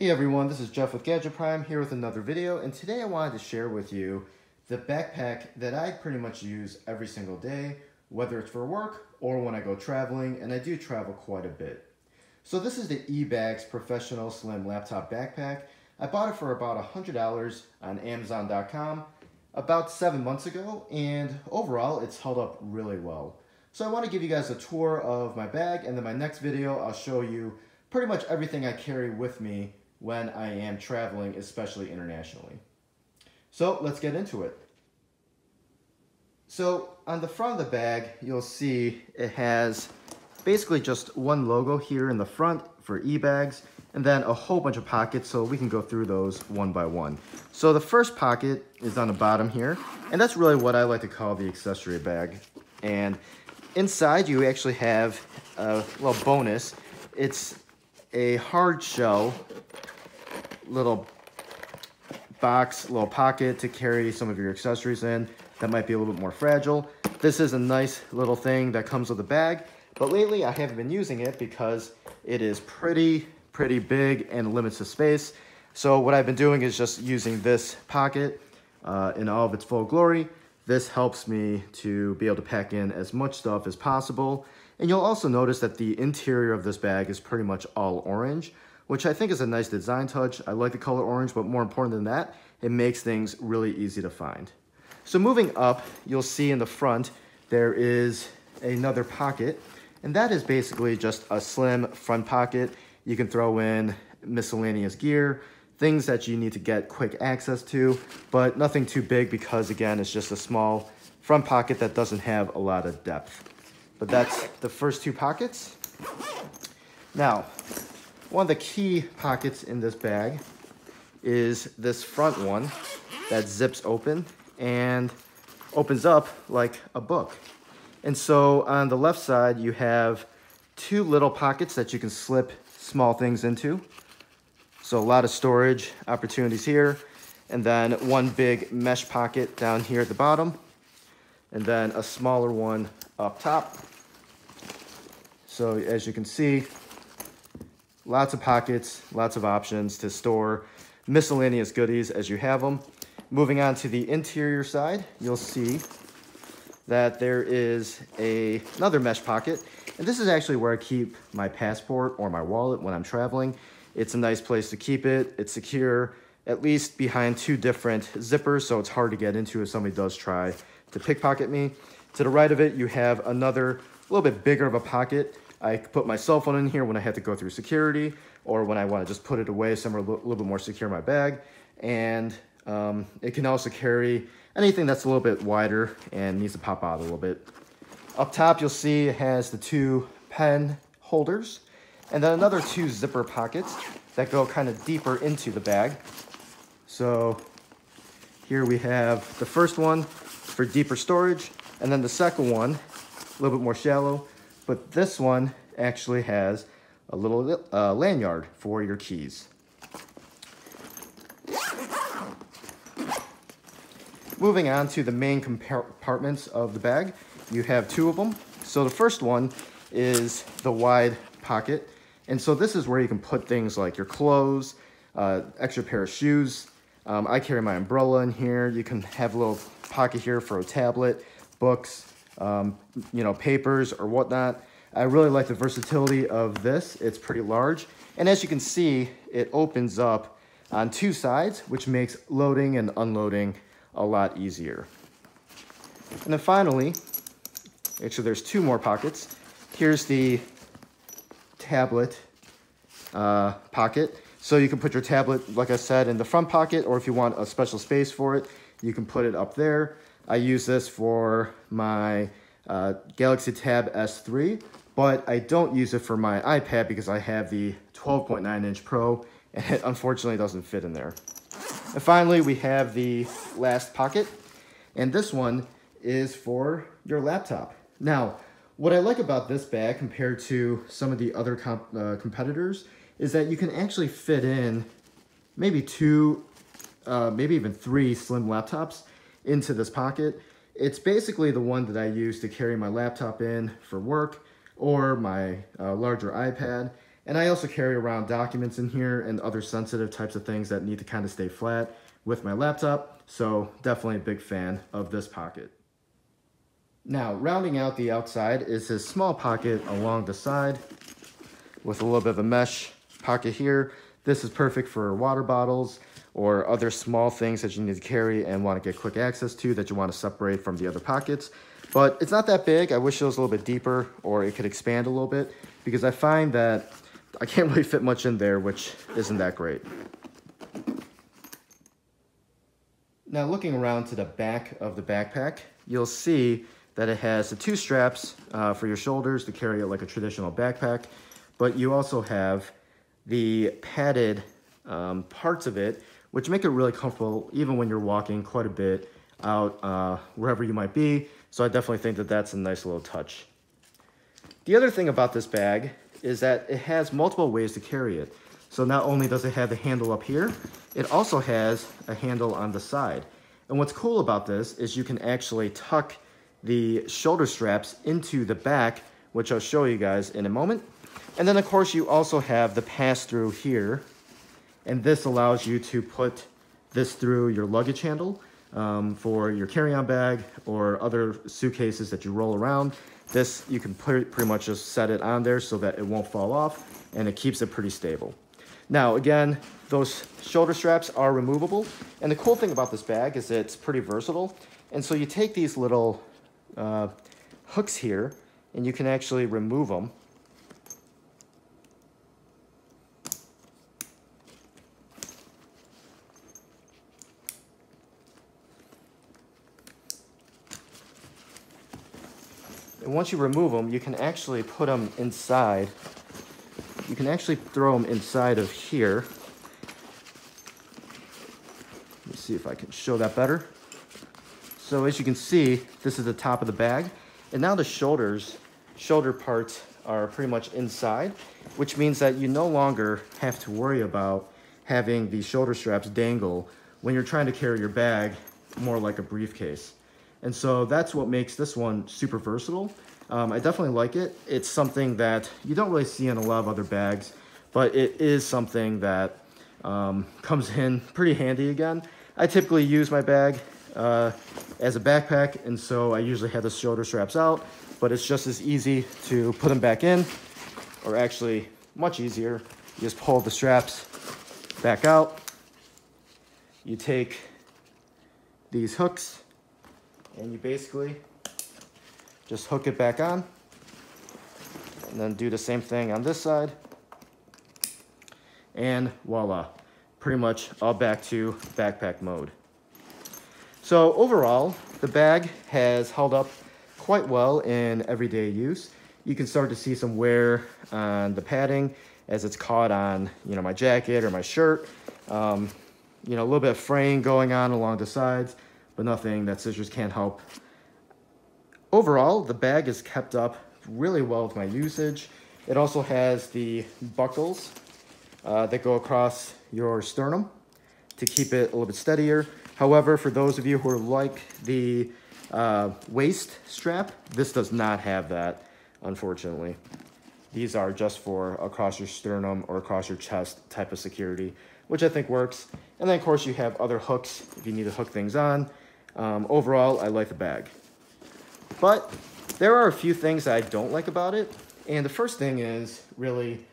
Hey everyone, this is Jeff with Gadget Prime here with another video, and today I wanted to share with you the backpack that I pretty much use every single day, whether it's for work or when I go traveling, and I do travel quite a bit. So this is the eBags Professional Slim Laptop Backpack. I bought it for about $100 on Amazon.com about 7 months ago, and overall it's held up really well. So I want to give you guys a tour of my bag, and then my next video I'll show you pretty much everything I carry with me when I am traveling, especially internationally. So let's get into it. So on the front of the bag, you'll see it has basically just one logo here in the front for eBags, and then a whole bunch of pockets, so we can go through those one by one. So the first pocket is on the bottom here, and that's really what I like to call the accessory bag. And inside you actually have a little bonus. It's a hard shell little box, little pocket to carry some of your accessories in that might be a little bit more fragile. This is a nice little thing that comes with the bag, but lately I haven't been using it because it is pretty big and limits the space. So what I've been doing is just using this pocket in all of its full glory. This helps me to be able to pack in as much stuff as possible. And you'll also notice that the interior of this bag is pretty much all orange, which I think is a nice design touch. I like the color orange, but more important than that, it makes things really easy to find. So moving up, you'll see in the front, there is another pocket, and that is basically just a slim front pocket. You can throw in miscellaneous gear, things that you need to get quick access to, but nothing too big because again, it's just a small front pocket that doesn't have a lot of depth. But that's the first two pockets. Now, one of the key pockets in this bag is this front one that zips open and opens up like a book. And so on the left side, you have two little pockets that you can slip small things into. So a lot of storage opportunities here. And then one big mesh pocket down here at the bottom. And then a smaller one up top. So as you can see, lots of pockets, lots of options to store miscellaneous goodies as you have them. Moving on to the interior side, you'll see that there is another mesh pocket. And this is actually where I keep my passport or my wallet when I'm traveling. It's a nice place to keep it. It's secure, at least behind two different zippers, so it's hard to get into if somebody does try to pickpocket me. To the right of it, you have another little bit bigger of a pocket. I put my cell phone in here when I have to go through security or when I want to just put it away somewhere a little bit more secure in my bag. And it can also carry anything that's a little bit wider and needs to pop out a little bit. Up top, you'll see it has the two pen holders and then another two zipper pockets that go kind of deeper into the bag. So here we have the first one for deeper storage, and then the second one, a little bit more shallow, but this one actually has a little lanyard for your keys. Moving on to the main compartments of the bag, you have two of them. So the first one is the wide pocket. And so this is where you can put things like your clothes, extra pair of shoes. I carry my umbrella in here. You can have a little pocket here for a tablet, books, papers or whatnot. I really like the versatility of this. It's pretty large. And as you can see, it opens up on two sides, which makes loading and unloading a lot easier. And then finally, actually there's two more pockets. Here's the tablet pocket. So you can put your tablet, like I said, in the front pocket, or if you want a special space for it, you can put it up there. I use this for my Galaxy Tab S3, but I don't use it for my iPad because I have the 12.9-inch Pro, and it unfortunately doesn't fit in there. And finally, we have the last pocket, and this one is for your laptop. Now, what I like about this bag compared to some of the other competitors is that you can actually fit in maybe two, maybe even three slim laptops into this pocket. It's basically the one that I use to carry my laptop in for work or my larger iPad. And I also carry around documents in here and other sensitive types of things that need to kind of stay flat with my laptop. So definitely a big fan of this pocket. Now, rounding out the outside is this small pocket along the side with a little bit of a mesh pocket here. This is perfect for water bottles or other small things that you need to carry and want to get quick access to that you want to separate from the other pockets. But it's not that big. I wish it was a little bit deeper or it could expand a little bit because I find that I can't really fit much in there, which isn't that great. Now looking around to the back of the backpack, you'll see that it has the two straps for your shoulders to carry it like a traditional backpack, but you also have the padded parts of it, which make it really comfortable even when you're walking quite a bit out wherever you might be. So I definitely think that that's a nice little touch. The other thing about this bag is that it has multiple ways to carry it. So not only does it have the handle up here, it also has a handle on the side. And what's cool about this is you can actually tuck the shoulder straps into the back, which I'll show you guys in a moment. And then of course you also have the pass-through here. And this allows you to put this through your luggage handle for your carry-on bag or other suitcases that you roll around. This, you can pretty much just set it on there so that it won't fall off and it keeps it pretty stable. Now, again, those shoulder straps are removable. And the cool thing about this bag is it's pretty versatile. And so you take these little hooks here and you can actually remove them. And once you remove them, you can actually put them inside. You can actually throw them inside of here. Let's see if I can show that better. So as you can see, this is the top of the bag. And now the shoulder parts are pretty much inside, which means that you no longer have to worry about having the shoulder straps dangle when you're trying to carry your bag more like a briefcase. And so that's what makes this one super versatile. I definitely like it. It's something that you don't really see in a lot of other bags, but it is something that comes in pretty handy again. I typically use my bag as a backpack, and so I usually have the shoulder straps out, but it's just as easy to put them back in, or actually much easier. You just pull the straps back out. You take these hooks and you basically just hook it back on and then do the same thing on this side. And voila, pretty much all back to backpack mode. So overall, the bag has held up quite well in everyday use. You can start to see some wear on the padding as it's caught on, my jacket or my shirt. A little bit of fraying going on along the sides, but nothing that scissors can't help. Overall, the bag is kept up really well with my usage. It also has the buckles that go across your sternum to keep it a little bit steadier. However, for those of you who are like the waist strap, this does not have that, unfortunately. These are just for across your sternum or across your chest type of security, which I think works. And then of course you have other hooks if you need to hook things on. Overall, I like the bag. But there are a few things that I don't like about it. And the first thing is really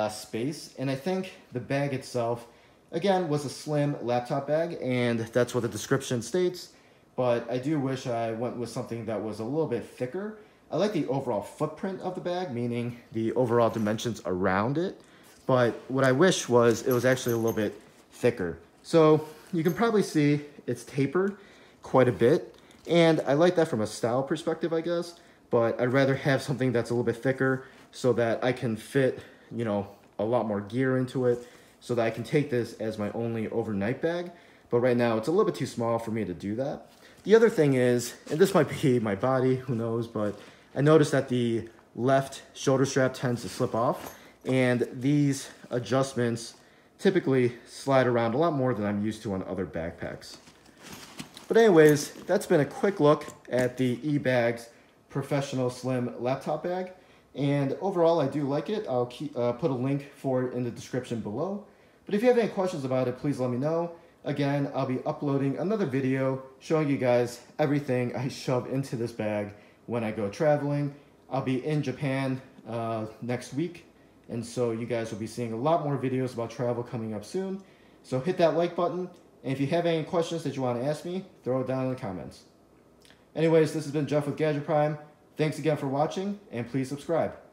space. And I think the bag itself, again, was a slim laptop bag, and that's what the description states. But I do wish I went with something that was a little bit thicker. I like the overall footprint of the bag, meaning the overall dimensions around it. But what I wish was it was actually a little bit thicker. So you can probably see it's tapered quite a bit. And I like that from a style perspective, I guess. But I'd rather have something that's a little bit thicker so that I can fit, a lot more gear into it, so that I can take this as my only overnight bag. But right now it's a little bit too small for me to do that. The other thing is, and this might be my body, who knows, but I noticed that the left shoulder strap tends to slip off, and these adjustments typically slide around a lot more than I'm used to on other backpacks. But anyways, that's been a quick look at the eBags Professional Slim Laptop Bag. And overall, I do like it. I'll put a link for it in the description below. But if you have any questions about it, please let me know. Again, I'll be uploading another video showing you guys everything I shove into this bag when I go traveling. I'll be in Japan next week, and so you guys will be seeing a lot more videos about travel coming up soon. So hit that like button, and if you have any questions that you want to ask me, throw it down in the comments. Anyways, this has been Jeff with Gadget Prime. Thanks again for watching, and please subscribe.